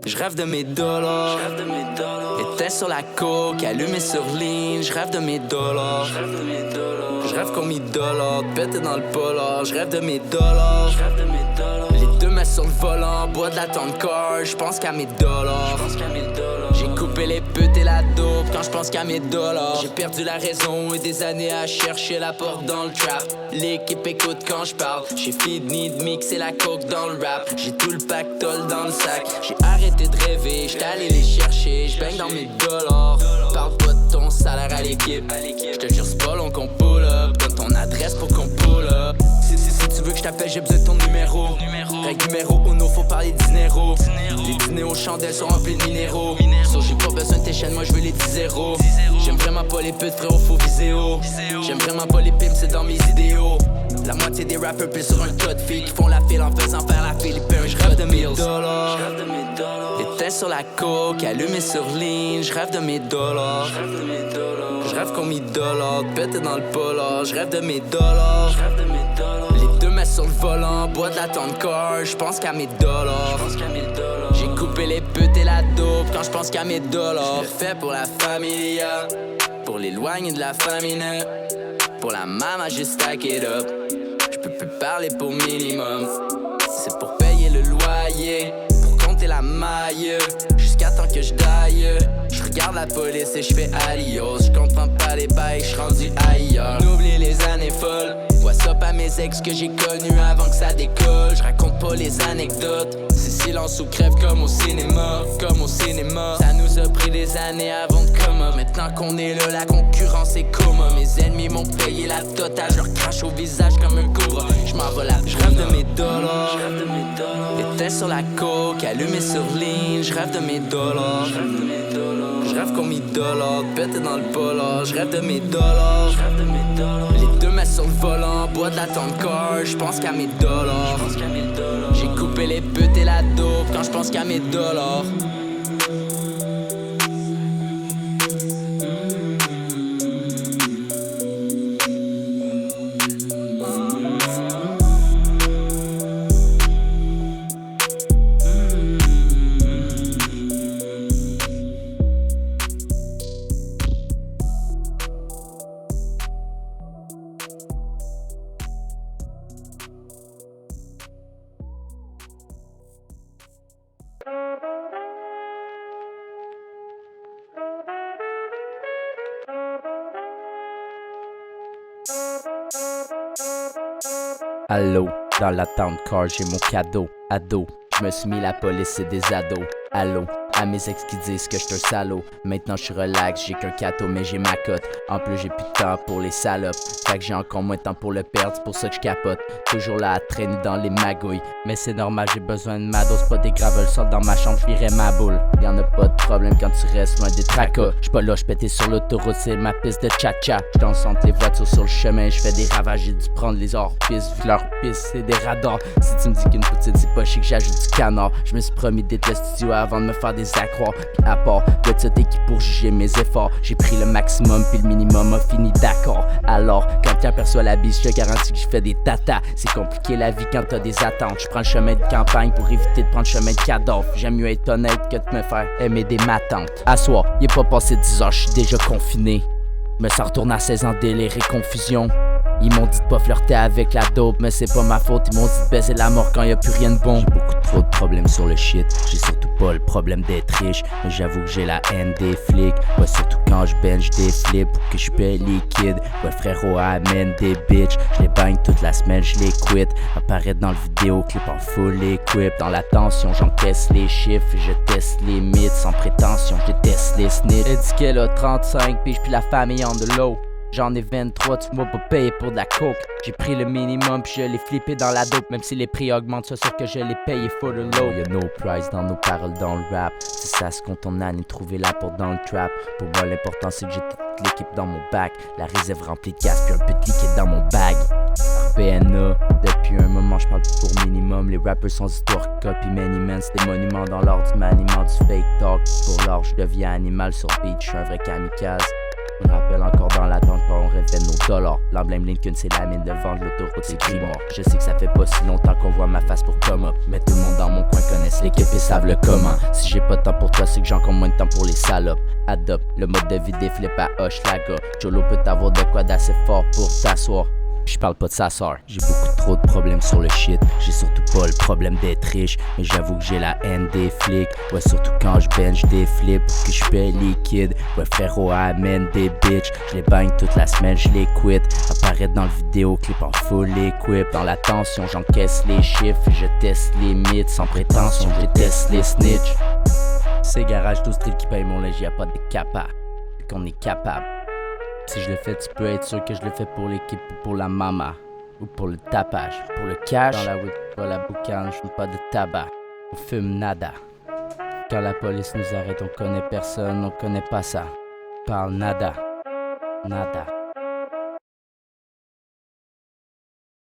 Je rêve de mes dollars. Éteint sur la coke, allumé sur ligne. Je rêve de mes dollars. Je rêve qu'on m'idolore, pété dans le polar. Je rêve de mes dollars. Les deux mains sur le volant, bois de la tonne car. Je pense qu'à mes dollars. J'ai coupé les putes et la dope quand je pense qu'à mes dollars. J'ai perdu la raison et des années à chercher la porte dans le trap. L'équipe écoute quand je parle. J'ai fini de mixer la coke dans le rap. J'ai tout le pactole dans le sac. J'ai arrêté de rêver, j'étais allé les chercher. J'baigne dans mes dollars. Parle pas de ton salaire à l'équipe. J'te jure c'est pas long qu'on pull up. Donne ton adresse pour qu'on pull up. Si tu veux que je t'appelle, j'ai besoin de ton numéro. Règle numéro uno, faut parler dinero. Les dîners aux chandelles sont remplis de minéraux. So j'ai pas besoin de tes chaînes, moi je veux les 10-0. J'aime vraiment pas les putes, frérot, faut viser haut. J'aime vraiment pas les pimps, c'est dans mes idéaux. La moitié des rappers pissent sur un tas de filles qui font la file en faisant faire la philippine. Je rêve de mes dollars. Éteint sur la coke, allumé sur ligne. Je rêve de mes dollars. Je rêve qu'on m'idolore, pété dans le polar. Je rêve de mes dollars. Les deux mains sur le volant, bois de la tonne car. Je pense qu'à mes dollars. J'ai coupé les putes et la dope quand je pense qu'à mes dollars. Je le fais pour la famille, pour l'éloigner de la famine. Pour la maman, juste stack it up. Je peux plus parler pour minimum. C'est pour payer le loyer, pour compter la maille. Jusqu'à temps que je daille. Je regarde la police et je fais alios. Je comprends pas les bails, je suis rendu ailleurs. N'oublie les années folles. What's up à mes ex que j'ai connus avant que ça décolle. Je raconte pas les anecdotes. C'est silence ou crève comme au cinéma. Comme au cinéma. Ça nous a pris des années avant de coma. Maintenant qu'on est là, la concurrence est coma. Mes ennemis m'ont payé la totale. Je leur crache au visage comme un cobra. Je m'en vais là. Je rêve de mes dollars. Éteint sur la coke, allumé sur ligne. Je rêve de mes dollars. Je rêve qu'on m'idolore, pété dans le polar. Je rêve de mes dollars. Les deux mains sur le volant, bois de la tonne car. Je pense qu'à mes dollars. J'ai coupé les putes et la dope quand je pense qu'à mes dollars. Allô, dans la town car, j'ai mon cadeau. Ado, je me suis mis la police et des ados. Allô, à mes ex qui disent que j'suis un salaud. Maintenant j'suis relax, j'ai qu'un cateau mais j'ai ma cote. En plus j'ai plus de temps pour les salopes. Fait que j'ai encore moins de temps pour le perdre, c'est pour ça que j'capote. Toujours là à traîner dans les magouilles. Mais c'est normal, j'ai besoin de ma dose. Pas des gravels sortent dans ma chambre, j'virais ma boule. Y'en a pas de problème quand tu restes loin des tracas. J'suis pas là, j'pétais sur l'autoroute, c'est ma piste de cha-cha. J'danse entre les voitures sur le chemin, j'fais des ravages. J'ai dû prendre les hors-pistes, vu que leur piste c'est des radars. Si tu me dis qu'une poutine c'est pas chic, j'ajoute du canard. J'me suis promis d'être le studio avant de me faire des accrocs. Pis à part de cette équipe pour juger mes efforts, j'ai pris le maximum puis le minimum a fini d'accord. Alors quand tu aperçois la bise, je te garantis que je fais des tatas. C'est compliqué la vie quand t'as des attentes. Je prends le chemin de campagne pour éviter de prendre le chemin de cadavre. J'aime mieux être honnête que de me faire aimer des matantes. À soir, il est pas passé 10 heures, je suis déjà confiné. Je me sens retourné à 16 ans, délire et confusion. Ils m'ont dit de pas flirter avec la dope, mais c'est pas ma faute. Ils m'ont dit de baiser la mort quand y'a plus rien de bon. J'ai beaucoup trop de problèmes sur le shit. J'ai surtout pas le problème d'être riche, mais j'avoue que j'ai la haine des flics. Ouais, surtout quand je bench des flips pour que je paye liquide. Ouais, frérot, amène des bitches. Je les bagne toute la semaine, je les quitte. Apparaître dans le vidéoclip en full equip. Dans la tension, j'encaisse les chiffres et je teste les mythes. Sans prétention, je déteste les snitch. Elle dit qu'elle a 35 piges puis la famille en de l'eau. J'en ai 23, tu m'as pas payé pour de la coke. J'ai pris le minimum puis je l'ai flippé dans la dope. Même si les prix augmentent, c'est sûr que je l'ai payé for the low. Y'a no price dans nos paroles dans le rap. Si ça se compte, on a ni trouver la porte dans le trap. Pour moi l'important c'est que j'ai toute l'équipe dans mon bac. La réserve remplie de gaz puis un peu de liquide dans mon bag. RPNA, depuis un moment je parle pour minimum. Les rappers sans histoire, copy many men. C'est des monuments dans l'art du maniement du fake talk. Pour l'art je deviens animal sur beat, je suis un vrai kamikaze. Je me rappelle encore dans l'attente quand on rêvait nos $. L'emblème Lincoln, c'est la mine, le vent de l'autoroute, c'est grimoire. Je sais que ça fait pas si longtemps qu'on voit ma face pour come up, mais tout le monde dans mon coin connaisse l'équipe et savent le comment. Si j'ai pas de temps pour toi, c'est que j'ai encore moins de temps pour les salopes. Adopte le mode de vie des flips à Hochelaga. Jolo peut avoir de quoi d'assez fort pour t'asseoir. Je parle pas de sa sœur, j'ai beaucoup trop de problèmes sur le shit. J'ai surtout pas le problème d'être riche, mais j'avoue que j'ai la haine des flics. Ouais, surtout quand je bench des flips pour que je paye liquide. Ouais, frérot, amène des bitches. Je les bagne toute la semaine, je les quitte. Apparaître dans le vidéoclip en full equip. Dans la tension, j'encaisse les chiffres, je teste les mythes. Sans prétention, je teste les snitch. C'est Garage 12 Street qui paye mon linge, y'a pas de capa. Puis qu'on est capable. Si je le fais, tu peux être sûr que je le fais pour l'équipe ou pour la mama. Ou pour le tapage. Pour le cash, dans la weed, pas la boucane, je fume pas de tabac. On fume nada. Quand la police nous arrête, on connaît personne, on connaît pas ça. Parle nada. Nada.